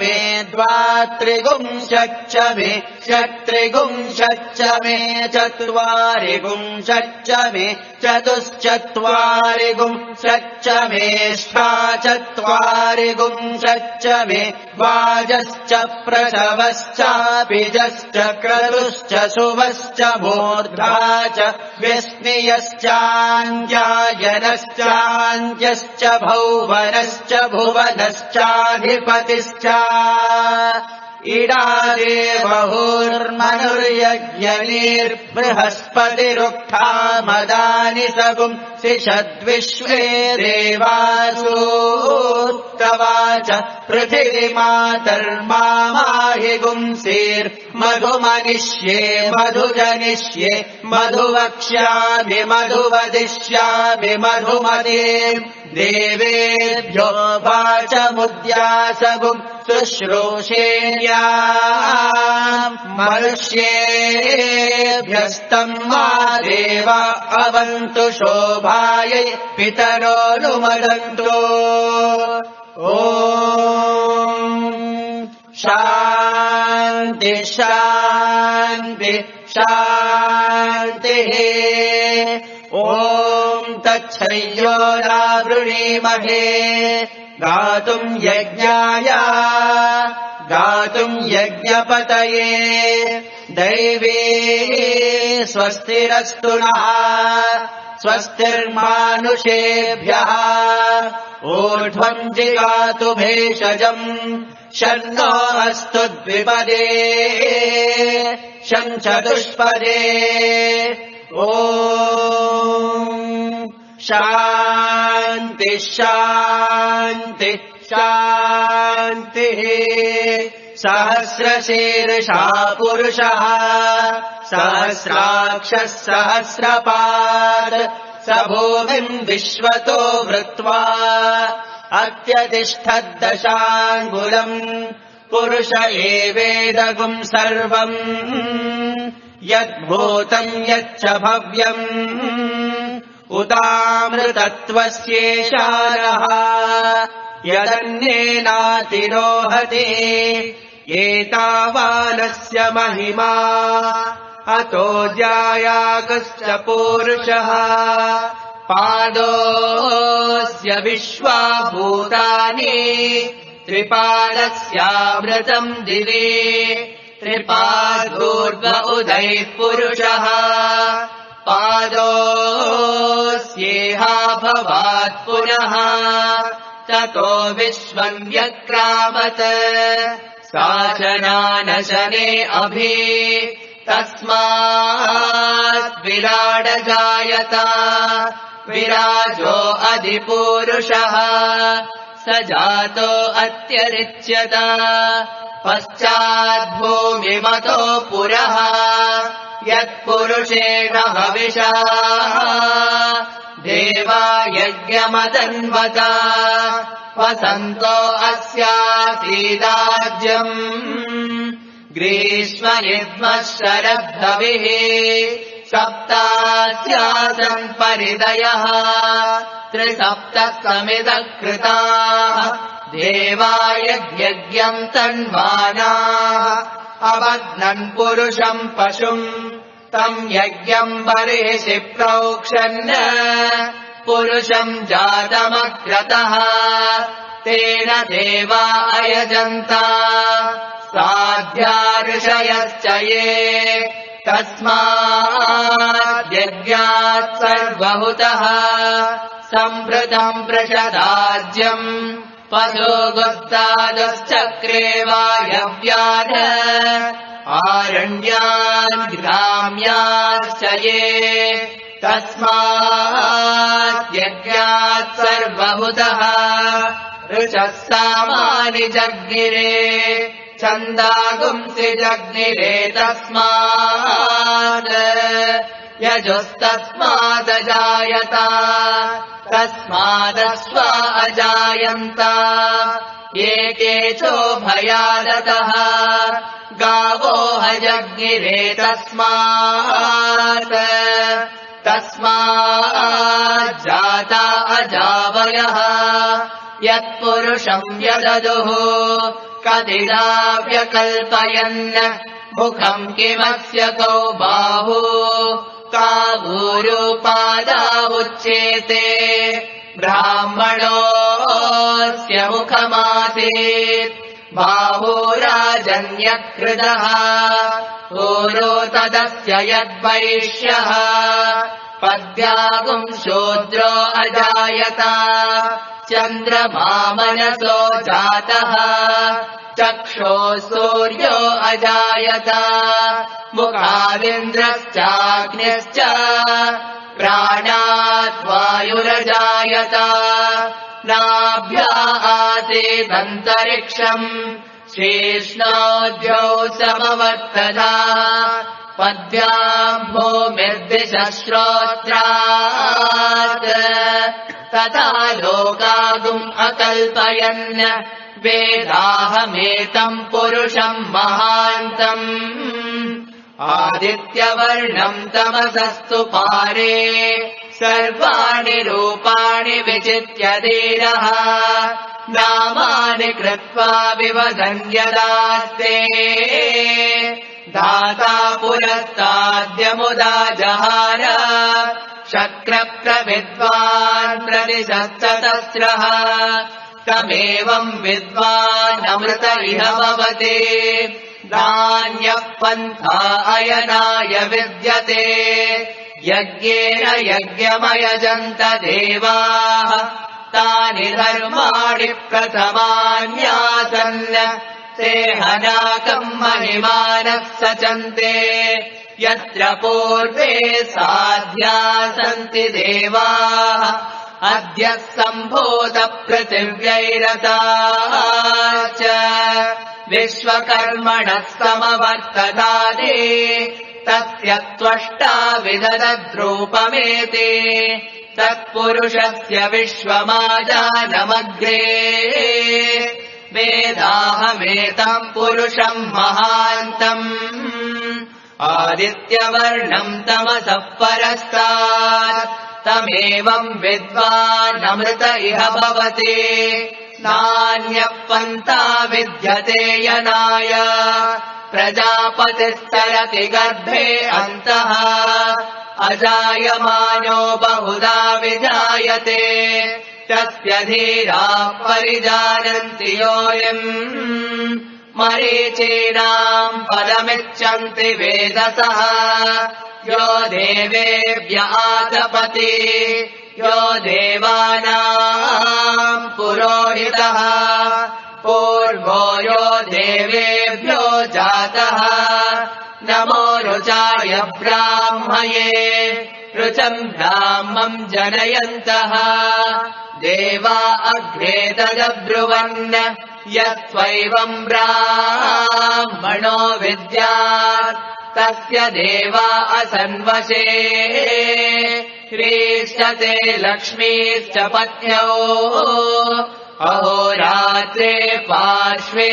मे द्वात्रिंशच्च मे षट्त्रिंशच्च मे चत्वारिंशच्च मे चतुश्चत्वारिंशच्च मेष्टाचत्वारिंशच्च मे वाजश्च प्रसवश्चापिजश्च क्रतुश्च शुभश्च मूर्धा च व्यस्नियश्चाञ्जायनश्चान्त्यश्च भौवनश्च भुवनश्चाधिपतिश्च इडादेवहुर्मनुर्यज्ञनीर्बृहस्पतिरुक्था मदानि सगुम् सिषद्विश्वे देवासूक्तवाच पृथिवीमातर्माहि गुंसीर्मधुमनिष्ये मधुजनिष्ये मधुवक्ष्यामि मधुवदिष्यामि मधुमते देवेभ्यो वाचमुद्यासगुम् शुश्रूषेण्याम् मनुष्येभ्यस्तम् मा देव अवन्तु शोभायै पितरोऽनुमदन्तु ॐ शान्ति शान्ति शान्तिः ॐ तच्छ्रय्यो नावृणीमहे गातुम् यज्ञाय गातुम् यज्ञपतये दैवी स्वस्तिरस्तु नः स्वस्तिर्मानुषेभ्यः ऊर्ध्वम् जिगातु भेषजम् शन्नो अस्तु द्विपदे शञ्चतुष्पदे ॐ शान्ति शान्ति शान्तिः सहस्रशीर्षा पुरुषः सहस्राक्षः सहस्रपात् स भूमिम् विश्वतो वृत्वा अत्यतिष्ठद्दशाङ्गुलम् पुरुष एवेदगुम् सर्वम् यद्भूतम् यच्च भव्यम् उतामृतत्वस्येषानः यदन्येनातिरोहति एतावानस्य महिमा अतो जायाकश्च पूरुषः पादोऽस्य विश्वा भूतानि त्रिपादस्यामृतम् दिवे त्रिपादोर्ध्व उदैः पुरुषः पादोऽस्येहा भवात् पुनः ततो विश्वम् व्यक्रामत् साचनानशने अभि तस्मात् विराड जायत विराजो अधिपूरुषः स जातो अत्यरिच्यत पश्चाद्भूमिमतो पुरः यत्पुरुषेण हविषा देवा यज्ञमतन्वता वसन्तो अस्यासीदाज्यम् ग्रीष्मयुग्मः शरद्धविः सप्तास्यासन् परिदयः त्रिसप्तः समिदः कृताः देवा यज्ञम् तन्वानाः अबध्नन् पुरुषम् पशुम् तम् यज्ञम् बर्हिषि प्रोक्षन् पुरुषम् जातमग्रतः तेन देवा अयजन्त साध्या ये तस्माद्यज्ञात् सर्वहुतः सम्भृतम् प्रषदाज्यम् पशोगुस्तादश्चक्रे वायव्यान् आरण्यान् ग्राम्याश्च ये तस्माद्यज्ञात् सर्वहुतः ऋचः सामानि जग्निरे छन्दागुंसि जग्निरे तस्मात् यजुस्तस्मादजायत तस्मादश्वा अजायन्त एके चोभयादतः गावो हजग्निरे तस्मात् तस्माज्जाता अजावयः यत्पुरुषम् व्यददुः कदिदाव्यकल्पयन् मुखम् किमस्य कौ बाहु कावूरुपादावुच्येते ब्राह्मणोऽस्य मुखमासीत् बाहुराजन्यकृतः ऊरो तदस्य यद्वैश्यः पद्यागुम् शूद्रो अजायत चन्द्रमा मनसो जातः चक्षो सूर्यो अजायत मुखादिन्द्रश्चाग्निश्च प्राणात् वायुरजायत नाभ्या आसीदन्तरिक्षम् शीर्ष्णोऽद्यौ समवर्तता पद्भ्याम् भूमिर्दिशश्रोत्रात् तथा लोकागुम् अकल्पयन् वेदाहमेतम् पुरुषम् महान्तम् आदित्यवर्णम् तमसस्तु पारे सर्वाणि रूपाणि विचित्य धीरः नामानि कृत्वा विवदन् यदास्ते दाता पुरस्ताद्यमुदा जहार शक्रप्रविद्वान् प्रतिशतसहस्रः तमेवम् विद्वान् अमृत इह भवते नान्यः पन्था अयनाय विद्यते यज्ञेन यज्ञमयजन्त देवाः तानि धर्माणि प्रथमान्यासन् ते हनाकम् महिमानः सचन्ते यत्र पूर्वे साध्या सन्ति देवाः अद्य सम्भूत पृथिव्यैरताश्च विश्वकर्मणः समवर्ततादे तस्य त्वष्टा विदधद्रूपमेते तत्पुरुषस्य विश्वमाजानमग्रे वेदाहमेतम् पुरुषम् महान्तम् आदित्यवर्णम् तमसः परस्तात् तमेवम् विद्वान् अमृत इह भवते नान्यः पन्था विद्यते यनाय प्रजापतिस्तरति गर्भे अन्तः अजायमानो बहुधा विजायते तस्य धीराः परिजानन्ति योऽयम् मरीचीनाम् पदमिच्छन्ति वेदसः यो देवेभ्य आतपति यो देवानाम् पुरोहितः पूर्वो यो देवेभ्यो जातः नमो रुचाय ब्राह्मये रुचम् ब्राह्मम् जनयन्तः देवा अग्रे तदब्रुवन् यत्त्वैवम् ब्राह्मणो विद्यात् तस्य देवा असन्वशे ह्रीष्यते लक्ष्मीश्च पत्न्यौ अहोरात्रे पार्श्वे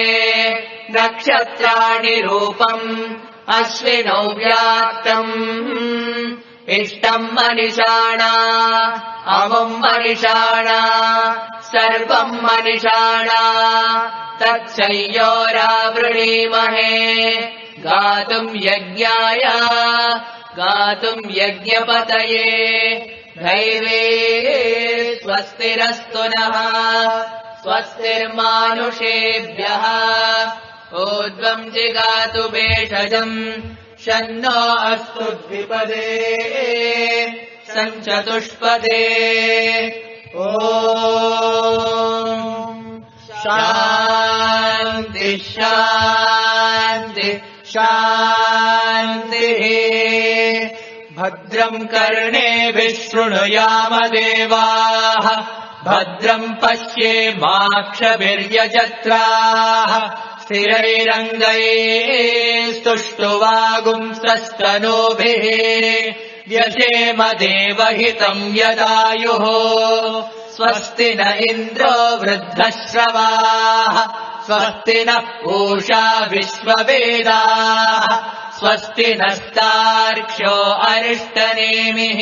नक्षत्राणि रूपम् अश्विनौ व्याप्तम् इष्टम् मनिषाणा अमुम् मनिषाणा सर्वम् मनिषाणा तच्छय्योरावृणीमहे गातुम् यज्ञाय गातुम् यज्ञपतये दैवे स्वस्तिरस्तु नः स्वस्तिर्मानुषेभ्यः ऊर्ध्वम् जिगातु भेषजम् शन्नो अस्तु द्विपदे सञ्चतुष्पदे ॐ शान्ति शान्ति शान्तिः भद्रम् कर्णेभिः शृणुयाम देवाः भद्रम् पश्येमाक्षभिर्यजत्राः स्थिरैरङ्गैस्तुष्टुवागुंसस्तनूभिः व्यशेम देवहितम् यदायुः स्वस्ति न इन्द्रो वृद्धश्रवाः स्वस्ति नः पूषा विश्ववेदाः स्वस्ति नस्तार्क्ष्यो अरिष्टनेमिः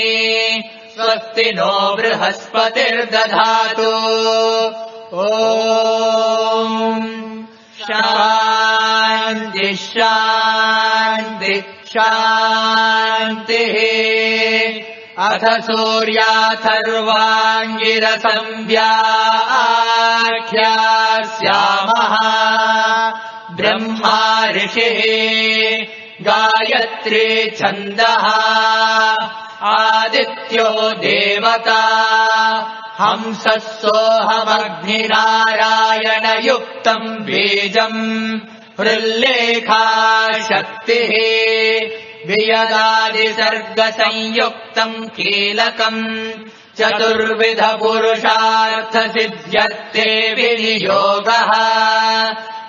स्वस्ति नो बृहस्पतिर्दधातु ॐ शान्ति शान्ति शान्तिः अथ सूर्याथर्वाङ्गिरसम् व्याख्यास्यामः ब्रह्मा ऋषिः गायत्री छन्दः आदित्यो देवता हंसः सोऽहमग्निनारायणयुक्तम् बीजम् हृल्लेखा शक्तिः वियदादिसर्गसंयुक्तम् कीलकम् चतुर्विधपुरुषार्थसिद्ध्यर्थे विनियोगः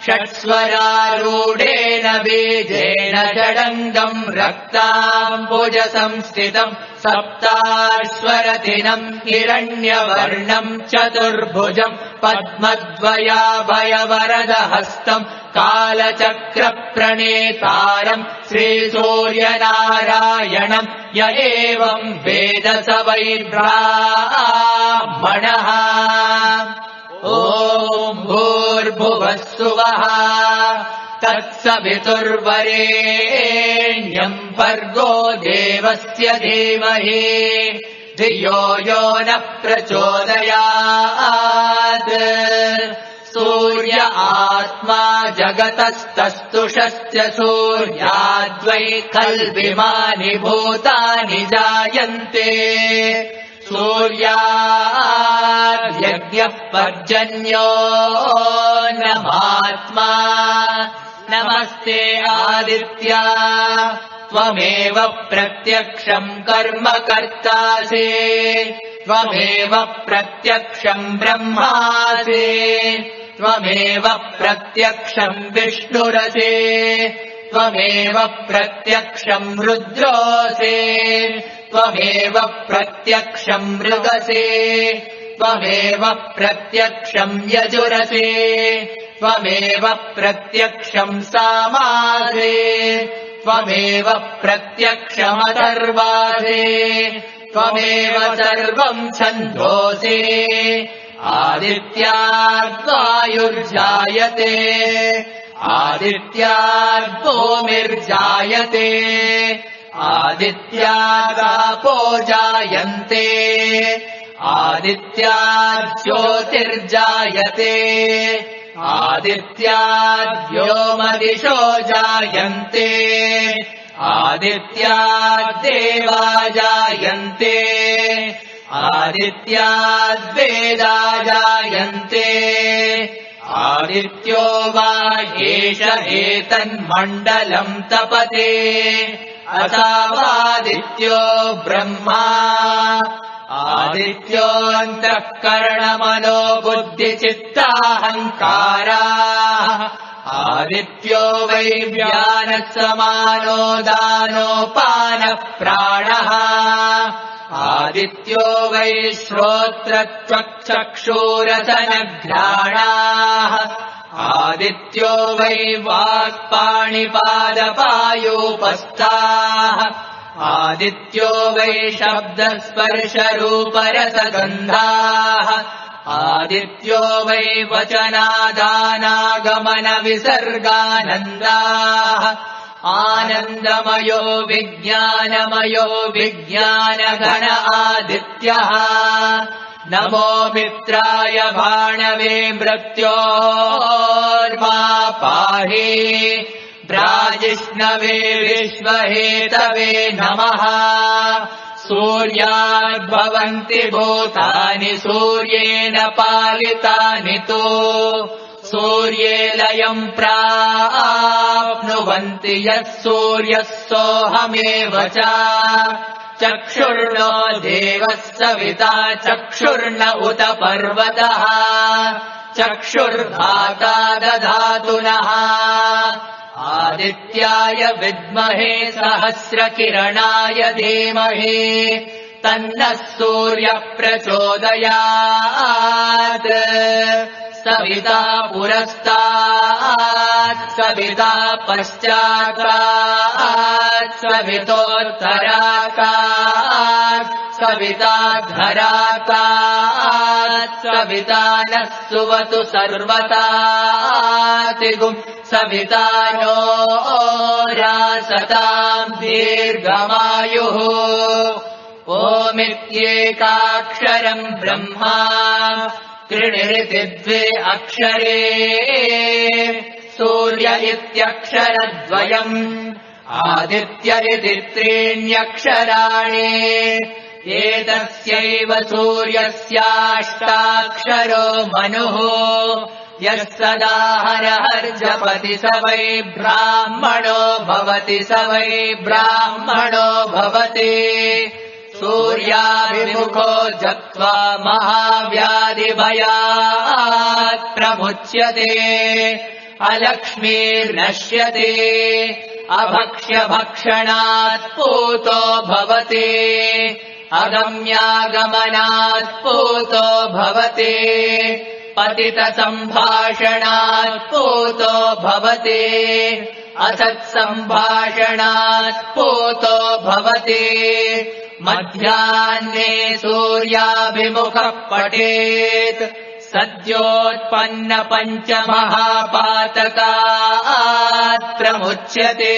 षट्स्वरारूढेन बीजेन षडङ्गम् रक्ताम्बुजसंस्थितम् सप्ताश्वरतिनम् हिरण्यवर्णम् चतुर्भुजम् पद्मद्वयाभयवरदहस्तम् कालचक्रप्रणेतारम् श्रीसूर्यनारायणम् य एवम् वेद स वै ब्राह्मणः। ॐ भूर्भुवः सुवः तत्सवितुर्वरेण्यम् भर्गो देवस्य धीमहि धियो यो नः प्रचोदयात्। सूर्य आत्मा जगतस्तस्तुषस्य सूर्याद्वै खल्विमानि भूतानि जायन्ते सूर्याद्यज्ञः पर्जन्यो नमात्मा नमस्ते आदित्या त्वमेव प्रत्यक्षम् कर्म कर्तासि त्वमेव प्रत्यक्षम् ब्रह्मासि त्वमेव प्रत्यक्षम् विष्णुरसि त्वमेव प्रत्यक्षम् रुद्रोऽसि त्वमेव प्रत्यक्षम् मृगसि त्वमेव प्रत्यक्षम् यजुरसि त्वमेव प्रत्यक्षम् सामासि त्वमेव प्रत्यक्षमथर्वासि त्वमेव सर्वम् छन्दोसि आदित्याद्वायुर्जायते आदित्याद्भूमिर्जायते आदित्यादापो जायन्ते आदित्याज्योतिर्जायते आदित्याद्व्योमदिशो जायन्ते आदित्याद्देवा जायन्ते आदित्याद्वेदा जायन्ते आदित्यो वा एष एतन्मण्डलम् तपते असावादित्यो ब्रह्मा आदित्योऽन्तःकरणमनो बुद्धिचित्ताहङ्काराः आदित्यो वै व्यानः समानो दानोपानः प्राणः आदित्यो वै श्रोत्रत्वक्चक्षुरसनघ्राणाः आदित्यो वै वाक्पाणिपादपायोपस्थाः आदित्यो वै शब्दस्पर्शरूपरसगन्धाः आदित्यो वै वचनादानागमनविसर्गानन्दाः आनन्दमयो विज्ञानमयो विज्ञानगण आदित्यः नमो मित्राय भाणवे मृत्योर्मा पाहि प्राजिष्णवे विश्वहेतवे नमः सूर्याद्भवन्ति भूतानि सूर्येण पालितानि तु सूर्ये लयम् प्राप्नुवन्ति यः सूर्यः सोऽहमेव च चक्षुर्नो देवः सविता चक्षुर्न उत पर्वतः चक्षुर्धाता दधातु नः आदित्याय विद्महे सहस्रकिरणाय धीमहि तन्नः सूर्यः प्रचोदयात् सविता पुरस्तात् सविता पश्चात् सवितोत्तरात् सविता धरात् सविता नः सुवतु सर्वतातिगुम् सविता नो रासताम् दीर्घमायुः ओमित्येकाक्षरम् ब्रह्मा त्रिणिरिति द्वे अक्षरे सूर्य इत्यक्षरद्वयम् आदित्य इति त्रीण्यक्षराणि एतस्यैव सूर्यस्याष्टाक्षरो मनुः यः सदा हरहर्जपति स वै ब्राह्मणो भवति स वै ब्राह्मणो भवति सूर्याभिमुखो जप्त्वा महाव्याधिभयात् प्रमुच्यते अलक्ष्मीर्नश्यते अभक्ष्यभक्षणात् पूतो भवति अगम्यागमनात् पूतो भवति पतितसम्भाषणात् पूतो भवति असत्सम्भाषणात् पूतो भवति मध्याह्ने सूर्याभिमुखः पठेत् सद्योत्पन्न पञ्चमहापातकात् प्रमुच्यते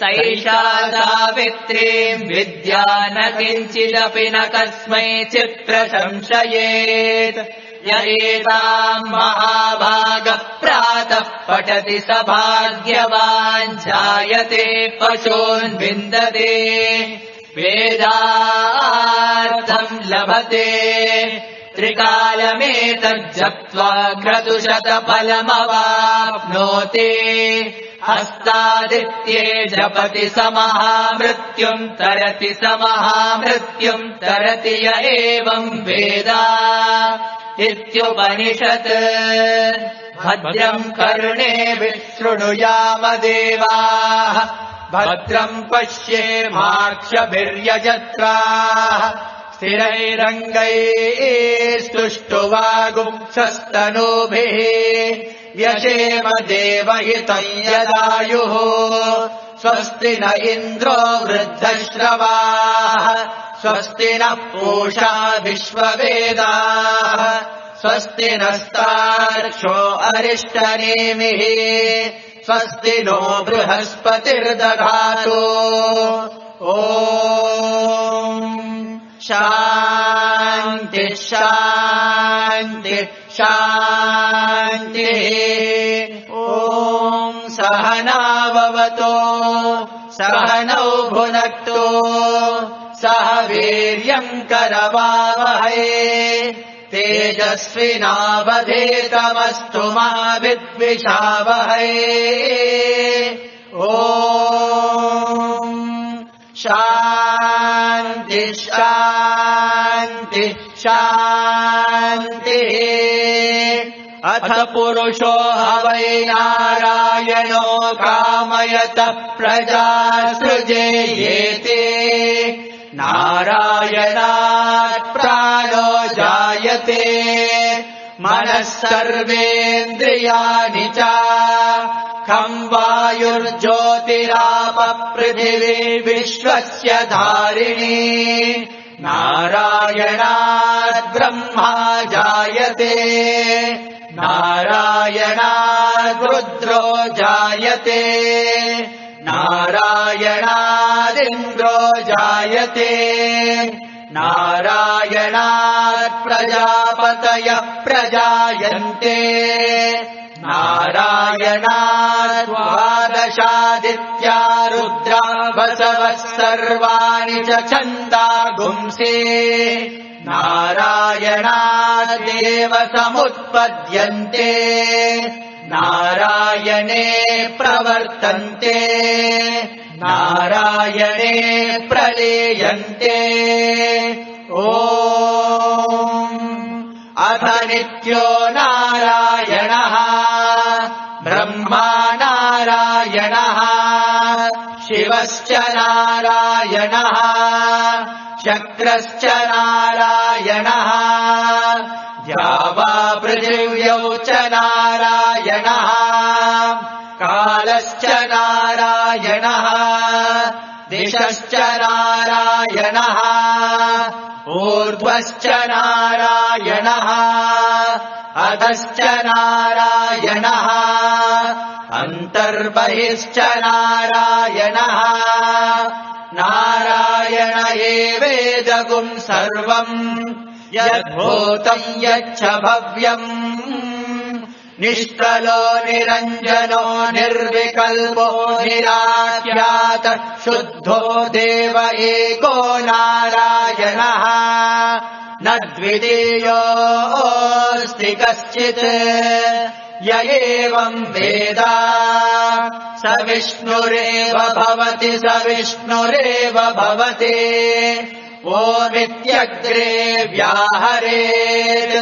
सैषा सावित्रीम् विद्या न किञ्चिदपि न कस्मैचित् प्रशंसयेत् य एताम् महाभागः प्रातः पठति स भाग्यवान् जायते पशून् विन्दते वेदार्थम् लभते त्रिकालमेतज्जप्त्वा क्रतुशतफलमवाप्नोति हस्तादित्ये जपति स महामृत्युम् तरति स महामृत्युम् तरति य एवम् वेद इत्युपनिषत् भद्रम् कर्णेभिः शृणुयाम देवाः भद्रम् पश्येमाक्षभिर्यजत्राः स्थिरैरङ्गैस्तुष्टुवागुंसस्तनूभिः व्यशेम देवहितम् यदायुः स्वस्ति न इन्द्रो वृद्धश्रवाः स्वस्ति नः पूषा विश्ववेदाः स्वस्ति नस्तार्क्ष्यो अरिष्टनेमिः स्वस्ति नो बृहस्पतिर्दधातु ॐ शान्ति शान्ति शान्तिः ॐ सहनाववतु सहनौ भुनक्तु सह वीर्यम् करवावहै तेजस्विनावधेतमस्तु मा विद्विषावहै ॐ शान्ति शान्ति शान्तिः अथ पुरुषो ह वै नारायणो कामयतः प्रजा सृजेयेति नारायणात् प्राणो जायते मनः सर्वेन्द्रियाणि च खं वायुर्ज्योतिरापः पृथिवी विश्वस्य धारिणी नारायणात् ब्रह्मा जायते नारायणात् रुद्रो जायते नारायणादिन्द्रो जायते नारायणात् प्रजापतयः प्रजायन्ते नारायणात् द्वादशादित्या रुद्रा वसवः सर्वाणि च छन्दागुंसि नारायणादेव समुत्पद्यन्ते नारायणे प्रवर्तन्ते नारायणे प्रलीयन्ते ॐ अथ नित्यो नारायणः ब्रह्मा नारायणः शिवश्च नारायणः शक्रश्च नारायणः द्यावा पृथिव्यौ च नारायणः कालश्च नारायणः दिशश्च नारायणः ऊर्ध्वश्च नारायणः अधश्च नारायणः अन्तर्बहिश्च नारायणः नारायण एवेदगुम् सर्वम् यद्भूतम् यच्च भव्यम् निष्कलो निरञ्जनो निर्विकल्पो निराख्यात शुद्धो देव एको नारायणः न द्वितीयोऽस्ति कश्चित् य एवम् वेद स विष्णुरेव भवति स विष्णुरेव भवति ओमित्यग्रे व्याहरेत्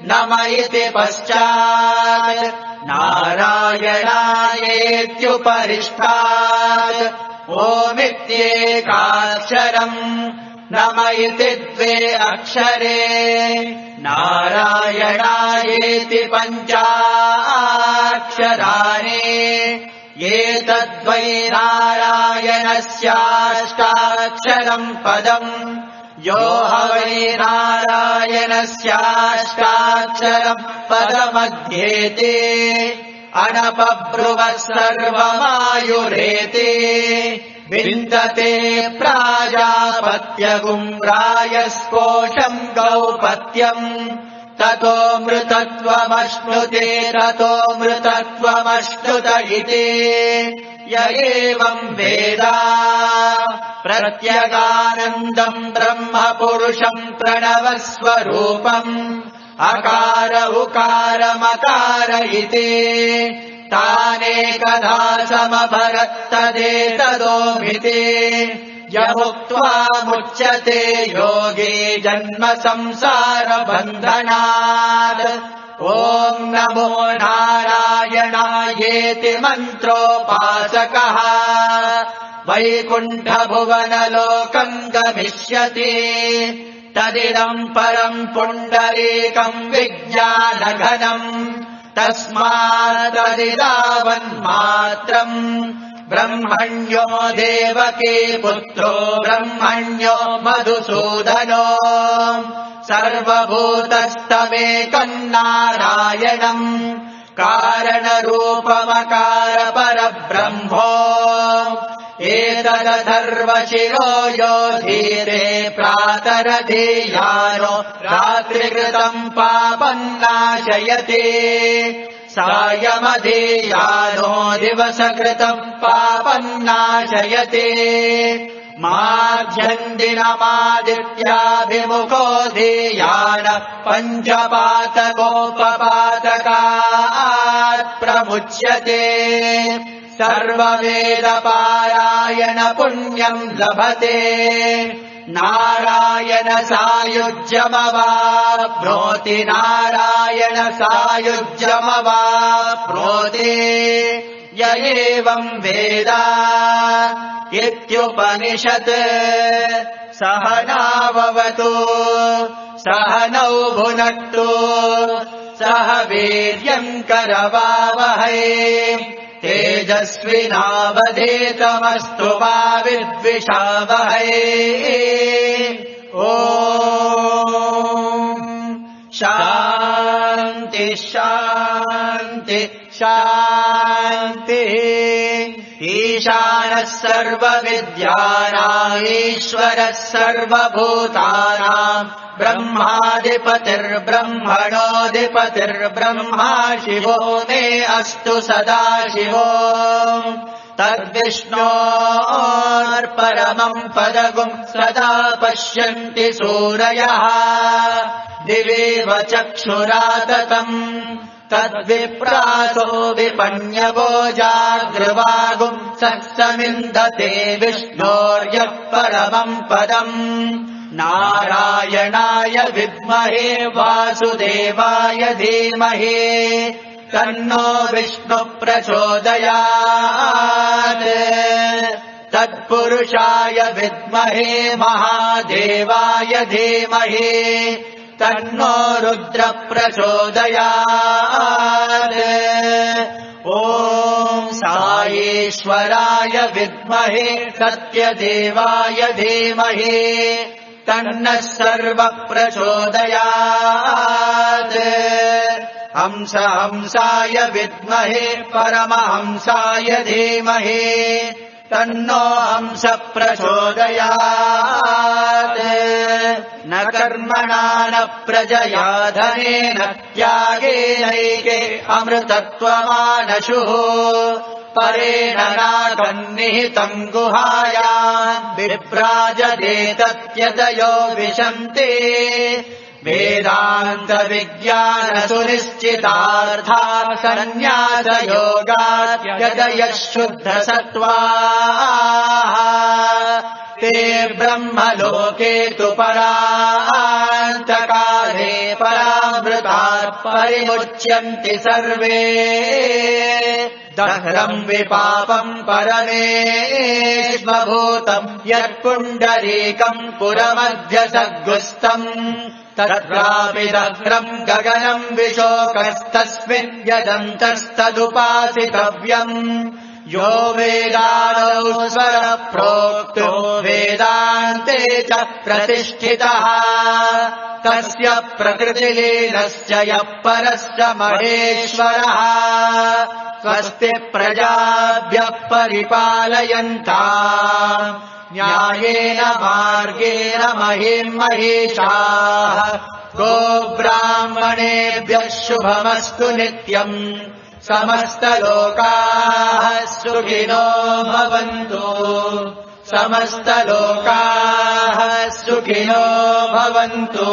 नम इति पश्चात् नारायणायेत्युपरिष्टात् ओमित्येकाक्षरम् नम इति द्वे अक्षरे नारायणायेति पञ्चाक्षराणि एतद्वै नारायणस्याष्टाक्षरम् पदम् यो ह वै नारायणस्याष्टाक्षरम् पदमध्येते अनपब्रुवः सर्वमायुरेति विन्दते प्राजापत्यगुम् रायस्कोशम् गौपत्यम् ततोऽमृतत्वमश्नुते ततोऽमृतत्वमश्नुत इति य एवम् वेद प्रत्यगानन्दम् ब्रह्म पुरुषम् प्रणवस्वरूपम् अकार उकारमकार इति तानेकधा समभरत्तदेतदोमिति यमुक्त्वा मुच्यते योगी जन्म संसारबन्धनात् ॐ नमो नारायणायेति मन्त्रोपासकः वैकुण्ठभुवनलोकम् गमिष्यति तदिदम् परम् पुण्डरीकम् विज्ञानघनम् तस्मात्तदिदावन्मात्रम् ब्रह्मण्यो देवकी पुत्रो ब्रह्मण्यो मधुसूदनो सर्वभूतस्तमेकम् नारायणम् कारणरूपमकार परब्रह्मो एतदथर्वशिरो यो धीरे प्रातरधीयानो रात्रिकृतम् पापम् नाशयति सायमधीयानो दिवसकृतम् पापम् नाशयति माध्यन्दिनमादित्याभिमुखो धीयान पञ्चपातकोपपातकात् प्रमुच्यते सर्ववेदपारायण पुण्यम् लभते नारायण सायुज्यमवाप्नोति नारायण सायुज्यमवाप्नोति य एवम् वेद इत्युपनिषत् सहनाववतु सहनौ भुनक्तु सह वीर्यम् करवावहै तेजस्विनावधीतमस्तु मा विद्विषावहै ॐ शान्ति शान्ति शान्तिः ईशानः सर्वविद्यानाम् ईश्वरः सर्वभूतानाम् ब्रह्माधिपतिर्ब्रह्मणोऽधिपतिर्ब्रह्मा शिवो मे अस्तु सदा शिवो तद्विष्णोर्परमम् पदगुम् सदा पश्यन्ति सूरयः दिवीव चक्षुराततम् तद्विप्रासो विपण्यवो जागृवागुम् सत्समिन्धते विष्णोर्यः परमम् पदम् नारायणाय विद्महे वासुदेवाय धीमहि तन्नो विष्णुः प्रचोदयात् तत्पुरुषाय विद्महे महादेवाय धीमहि तन्नो रुद्रः प्रचोदयात् ॐ साईश्वराय विद्महे सत्यदेवाय धीमहि तन्नः सर्वः प्रचोदयात् हंसाय विद्महे परमहंसाय धीमहि तन्नो हंसः प्रचोदयात् न कर्मणा न प्रजया धनेन त्यागेनैके अमृतत्वमानशुः परेण नागन्निहितम् गुहायाम् विभ्राजदेतत्यतयो विशन्ति वेदान्तविज्ञानसुनिश्चितार्था सन्न्यासयोगाद्यतयः शुद्धसत्त्वाः ते ब्रह्मलोके तु परान्तकाले परामृतात् परिमुच्यन्ति सर्वे दह्रम् विपापम् परमेश्वभूतम् यत्पुण्डरीकम् पुरमध्यसद्गुस्तम् तत्रापि दह्रम् गगनम् विशोकस्तस्मिन् यदन्तस्तदुपासितव्यम् यो वेदादौ स्वरः प्रोक्तो वेदान्ते च प्रतिष्ठितः तस्य प्रकृतिलीनस्य यः परस्य महेश्वरः स्वस्ति प्रजाभ्यः परिपालयन्ताम् न्यायेन मार्गेण महीम् महीषाः गोब्राह्मणेभ्यः शुभमस्तु नित्यम् समस्तलोकाः सुखिनो भवन्तु समस्तलोकाः सुखिनो भवन्तु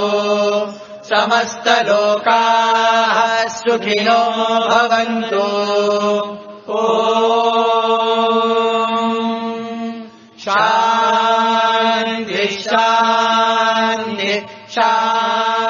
समस्तलोकाः सुखिनो भवन्तु ॐ शान्ति शान्ति शान्ति